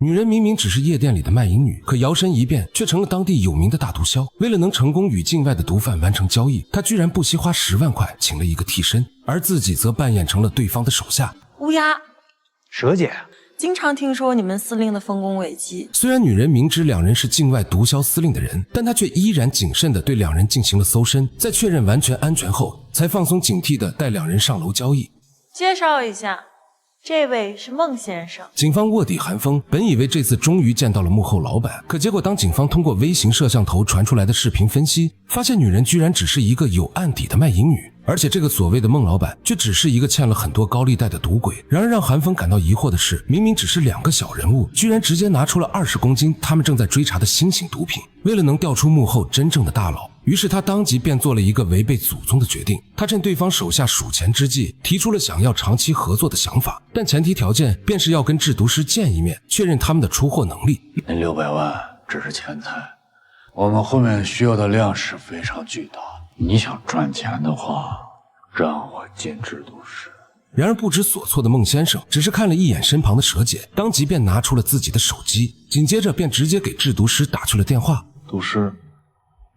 女人明明只是夜店里的卖淫女，可摇身一变却成了当地有名的大毒枭。为了能成功与境外的毒贩完成交易，她居然不惜花10万块请了一个替身，而自己则扮演成了对方的手下。乌鸦，蛇姐，经常听说你们司令的丰功伟绩。虽然女人明知两人是境外毒枭司令的人，但她却依然谨慎地对两人进行了搜身，在确认完全安全后，才放松警惕地带两人上楼交易。介绍一下，这位是孟先生。警方卧底韩风，本以为这次终于见到了幕后老板，可结果当警方通过微型摄像头传出来的视频分析，发现女人居然只是一个有案底的卖淫女，而且这个所谓的孟老板却只是一个欠了很多高利贷的赌鬼。然而让韩风感到疑惑的是，明明只是2个小人物，居然直接拿出了20公斤他们正在追查的新型毒品。为了能调出幕后真正的大佬，于是他当即便做了一个违背祖宗的决定。他趁对方手下数钱之际，提出了想要长期合作的想法，但前提条件便是要跟制毒师见一面，确认他们的出货能力。那600万只是前菜，我们后面需要的量是非常巨大。你想赚钱的话，让我进制毒师。然而不知所措的孟先生只是看了一眼身旁的蛇姐，当即便拿出了自己的手机，紧接着便直接给制毒师打去了电话。毒师，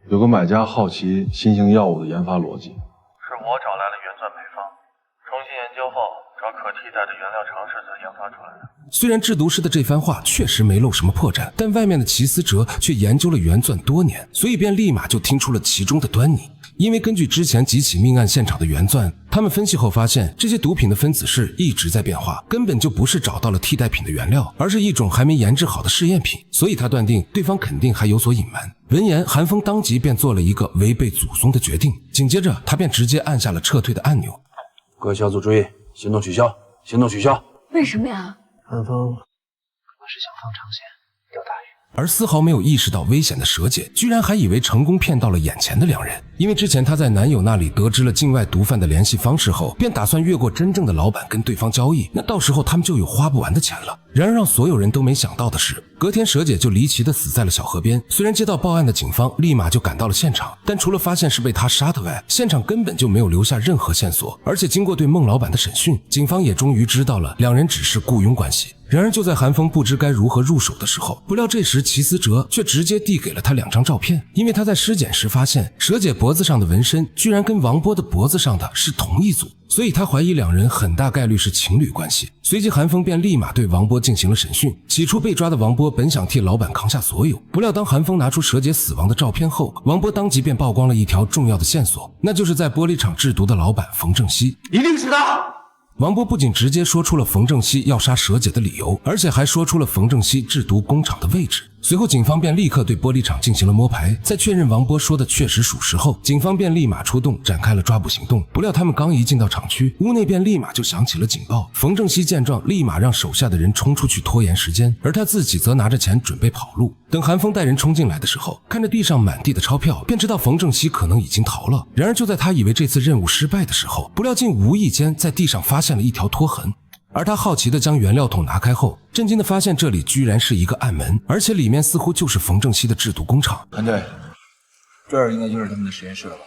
有个买家好奇新型药物的研发逻辑，是我找来了原钻配方，重新研究后找可替代的原料尝试才研发出来的。虽然制毒师的这番话确实没露什么破绽，但外面的齐思哲却研究了原钻多年，所以便立马就听出了其中的端倪。因为根据之前几起命案现场的原钻，他们分析后发现，这些毒品的分子式一直在变化，根本就不是找到了替代品的原料，而是一种还没研制好的试验品，所以他断定对方肯定还有所隐瞒。闻言，韩风当即便做了一个违背祖宗的决定，紧接着他便直接按下了撤退的按钮。各小组注意，行动取消，行动取消。为什么呀？韩风可能是想放长线钓大鱼。而丝毫没有意识到危险的蛇姐，居然还以为成功骗到了眼前的两人。因为之前她在男友那里得知了境外毒贩的联系方式后，便打算越过真正的老板跟对方交易，那到时候他们就有花不完的钱了。然而让所有人都没想到的是，隔天蛇姐就离奇的死在了小河边。虽然接到报案的警方立马就赶到了现场，但除了发现是被他杀的外，现场根本就没有留下任何线索。而且经过对孟老板的审讯，警方也终于知道了两人只是雇佣关系。然而就在韩风不知该如何入手的时候，不料这时齐思哲却直接递给了他2张照片。因为他在尸检时发现蛇姐脖子上的纹身居然跟王波的脖子上的是同一组，所以他怀疑两人很大概率是情侣关系。随即韩风便立马对王波进行了审讯。起初被抓的王波本想替老板扛下所有，不料当韩风拿出蛇姐死亡的照片后，王波当即便曝光了一条重要的线索，那就是在玻璃厂制毒的老板冯正熙。一定是他！王波不仅直接说出了冯正熙要杀蛇姐的理由，而且还说出了冯正熙制毒工厂的位置。随后警方便立刻对玻璃厂进行了摸排，在确认王波说的确实属实后，警方便立马出动展开了抓捕行动。不料他们刚一进到厂区，屋内便立马就响起了警报。冯正熙见状立马让手下的人冲出去拖延时间，而他自己则拿着钱准备跑路。等韩风带人冲进来的时候，看着地上满地的钞票，便知道冯正熙可能已经逃了。然而就在他以为这次任务失败的时候，不料竟无意间在地上发现了一条拖痕。而他好奇地将原料桶拿开后，震惊地发现这里居然是一个暗门，而且里面似乎就是冯正熙的制毒工厂。团队，这儿应该就是他们的实验室了吧？